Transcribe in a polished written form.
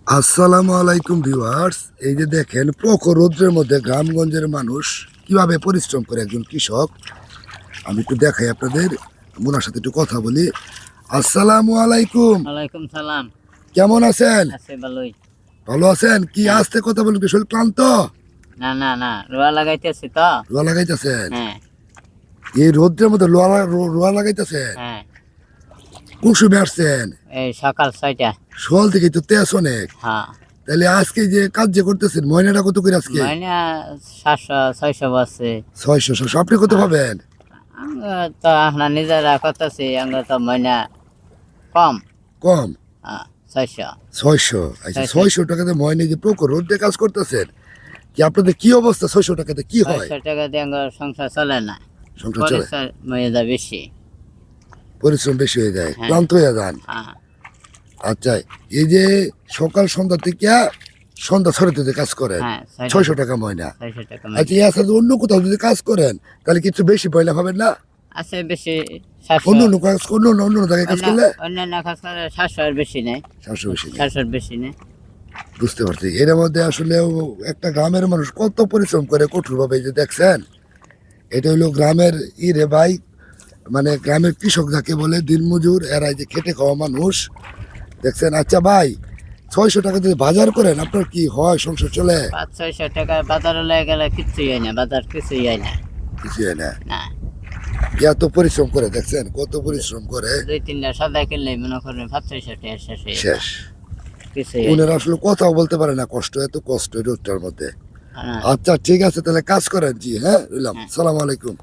আসসালামু আলাইকুম ভিউয়ার্স। এই যে দেখেন প্রখর রৌদ্রের মধ্যে গ্রামগঞ্জের মানুষ কিভাবে পরিশ্রম করে একজন কৃষক, আমি একটু দেখাই আপনাদের, ওনার সাথে একটু কথা বলি। আসসালামু আলাইকুম। ওয়ালাইকুম সালাম। কেমন আছেন? আছে ভালোই। ভালো আছেন? কি আস্তে কথা বলেন, কি শরীর ক্লান্ত? না না না, রোয়া লাগাইতেছি তো। রোয়া লাগাইতেছেন? হ্যাঁ এই রৌদ্রের মধ্যে রোয়া লাগাইতেছেন? হ্যাঁ, কোন সময় আসছেন? এই সকাল 6টা। সকাল থেকে তো তেজ অনেক। হ্যাঁ, তাহলে আজকে যে কাজ যে করতেছেন, ময়নাটা কত করে আজকে? মানে 700-600 বসছে। 600। আপনি কত পাবেন? আমরা তো আমরা নিজেরা করতেছি, আমরা তো ময়না কম। কম? হ্যাঁ, 600। 600। আচ্ছা, 600 টাকাতে ময়নে যে প্রখর রোদে কাজ করতেছেন, কি আপনাদের কি অবস্থা? 600 টাকাতে কি হয়? 600 টাকা দিয়ে আমার সংসার চলে না। সংসার চলে? পরিশ্রম মর্যাদা বেশি। পরিশ্রম বেশি হয়ে যায়, হ্যাঁ। ক্লান্ত হয়ে যান। হ্যাঁ আচ্ছা, এই যে সকাল সন্ধ্যা থেকে সন্ধ্যা 6টাতে কাজ করেন, হ্যাঁ, 600 টাকা ময়না। 600 টাকা আচ্ছা, এই আসলে অন্য কোথাও যদি কাজ করেন তাহলে কিছু বেশি পয়লা পাবেন না? আছে বেশি। অন্য 700। অন্য কাজ, অন্য জায়গায় কাজ করলে অন্যান্য কাজ করে 700 এর বেশি নেই। 700 বেশি নেই। 700 বেশি নেই। বুঝতে পারছি। এর মধ্যে আসলে একটা গ্রামের মানুষ কত পরিশ্রম করে কঠোরভাবে, এই যে দেখছেন, এটা হলো গ্রামের রে ভাই, মানে গ্রামের কৃষক যাকে বলে, দিনমজুর, এরা এই যে খেটে খাওয়া মানুষ, দেখছেন। আচ্ছা ভাই, 600 টাকা যদি বাজার করেন আপনার কি হয়? সংসার চলে? 500-600 টাকা বাজারে লয়ে গেলে কিছুই হয় না, বাজার কিছুই হয় না। কিছু হয় না। না, এত পরিশ্রম করে, দেখছেন কত পরিশ্রম করে। 2-3টা সদাই কিনলে মনে করেন 500-600 টাকা শেষ হয়ে যায়। শেষ। কিছুই হয় ওনারা আসলে কথাও বলতে পারে না, কষ্ট, এত কষ্ট এই রোদটার মধ্যে। না। আচ্ছা ঠিক আছে, তাহলে কাজ করেন। জি হ্যাঁ, রইলাম। হ্যাঁ। সালাম আলাইকুম।